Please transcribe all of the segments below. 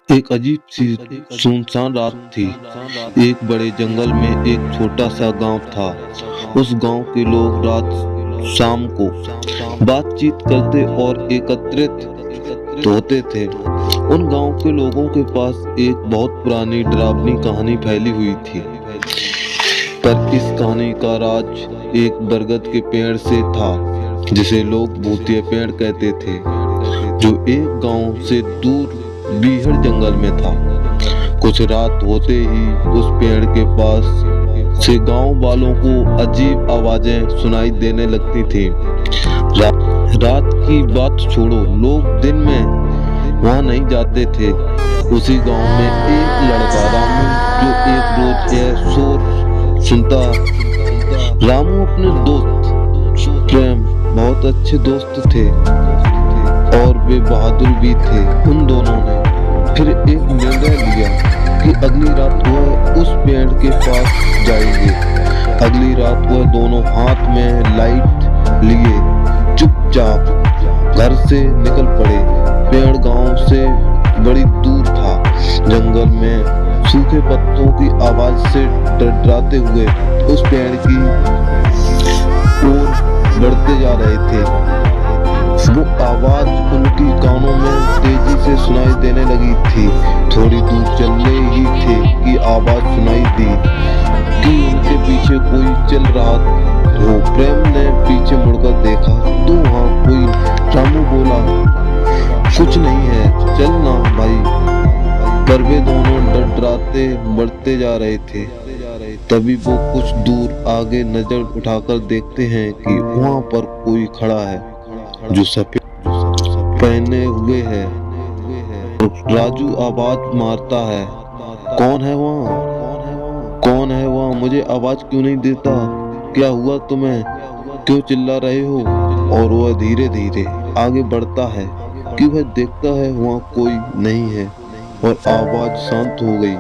एक अजीब सी सुनसान रात थी। एक बड़े जंगल में एक छोटा सा गांव था। उस गांव के लोग रात शाम को बातचीत करते और एकत्रित होते थे। उन गांव के लोगों के पास एक बहुत पुरानी डरावनी कहानी फैली हुई थी। पर इस कहानी का राज एक बरगद के पेड़ से था, जिसे लोग भूतिया पेड़ कहते थे, जो एक गांव से दूर बीहड़ जंगल में था। कुछ रात होते ही उस पेड़ के पास से गांव वालों को अजीब आवाजें सुनाई देने लगती थी। रात की बात छोड़ो, लोग दिन में वहां नहीं जाते थे। उसी गांव में एक लड़का रामू, जो एक रोज यह शोर सुनता। रामू अपने दोस्त प्रेम बहुत अच्छे दोस्त थे और वे बहादुर भी थे। उन दोनों ने फिर एक निर्णय लिया कि अगली रात वह उस पेड़ के पास जाएंगे। अगली रात वह दोनों हाथ में लाइट लिए चुपचाप घर से निकल पड़े। पेड़ गांव से बड़ी दूर था। जंगल में सूखे पत्तों की आवाज से डराते हुए उस पेड़ की ओर बढ़ते जा रहे थे। वो आवाज उनकी कानों में तेजी से सुनाई देने लगी थी। थोड़ी दूर चलने ही थे कि आवाज सुनाई दी कि उनके पीछे कोई चल रहा हो। प्रेम ने पीछे मुड़कर देखा तो वहाँ कोई। रामू बोला, कुछ नहीं है, चल ना भाई। पर वे दोनों डराते बढ़ते जा रहे थे। तभी वो कुछ दूर आगे नजर उठाकर देखते हैं कि वहाँ पर कोई खड़ा है, जो सफेद पहने हुए है। राजू आवाज मारता है, कौन है वहाँ? कौन है वहाँ? मुझे आवाज क्यों नहीं देता? क्या हुआ तुम्हें? क्यों चिल्ला रहे हो? और वह धीरे धीरे आगे बढ़ता है कि वह देखता है वहाँ कोई नहीं है और आवाज शांत हो गई।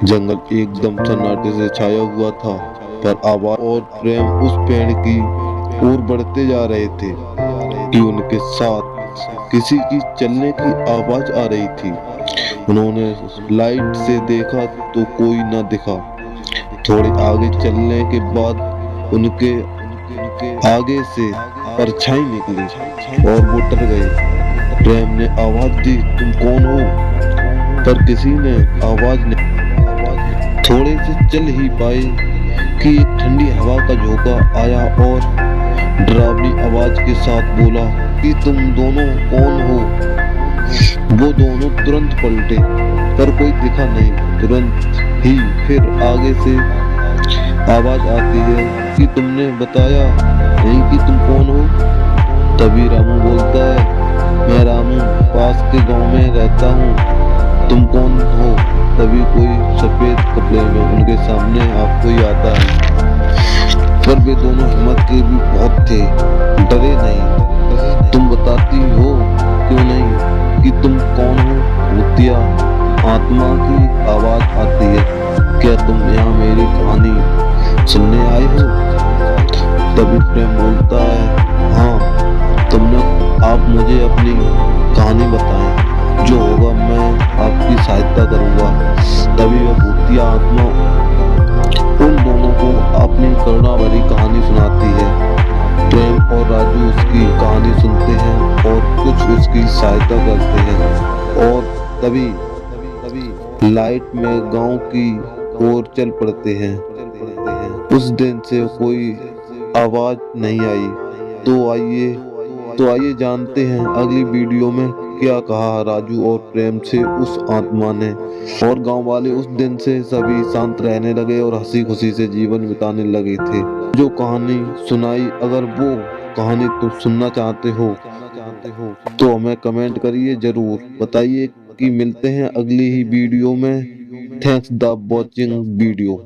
जंगल एकदम सन्नाटे से छाया हुआ था, पर आवाज और प्रेम उस पेड़ की ओर बढ़ते जा रहे थे कि उनके साथ किसी की चलने की आवाज आ रही थी। उन्होंने लाइट से देखा तो कोई न दिखा। थोड़े आगे चलने के बाद उनके आगे से परछाई निकली और वो डर गए। प्रेम ने आवाज दी, तुम कौन हो? पर किसी ने आवाज नहीं। थोड़े से चल ही पाए कि एक ठंडी हवा का झोंका आया और डरावनी आवाज के साथ बोला कि तुम दोनों कौन हो? वो दोनों तुरंत पलटे, पर कोई दिखा नहीं। तुरंत ही फिर आगे से आवाज आती है कि तुमने बताया नहीं कि तुम कौन हो। तभी रामू बोलता है, मैं रामू पास के गांव में रहता हूँ, तुम कौन हो? तभी कोई सफेद कपड़े में उनके सामने आपको ही आता है। पर वे दोनों हिम्मत के भी बहुत थे, डरे नहीं। तुम बताती हो क्यों नहीं कि तुम कौन हो? भूतिया आत्मा की आवाज आती है, क्या तुम यहाँ मेरी कहानी सुनने आए हो? तभी प्रेम बोलता है, हाँ, आप मुझे अपनी कहानी बताएं, जो होगा मैं आपकी सहायता करूंगा। तभी वह भूतिया आत्मा उन दोनों को अपनी करुणा भरी कहानी सुनाती है। प्रेम और राजू उसकी कहानी सुनते हैं और कुछ उसकी सहायता करते हैं और तभी लाइट में गांव की ओर चल पड़ते हैं। उस दिन से कोई आवाज नहीं आई। तो आइए जानते हैं अगली वीडियो में क्या कहा राजू और प्रेम से उस आत्मा ने। और गांव वाले उस दिन से सभी शांत रहने लगे और हंसी खुशी से जीवन बिताने लगे थे। जो कहानी सुनाई, अगर वो कहानी तुम सुनना चाहते हो तो हमें कमेंट करिए, जरूर बताइए कि मिलते हैं अगली ही वीडियो में। Thanks the watching video.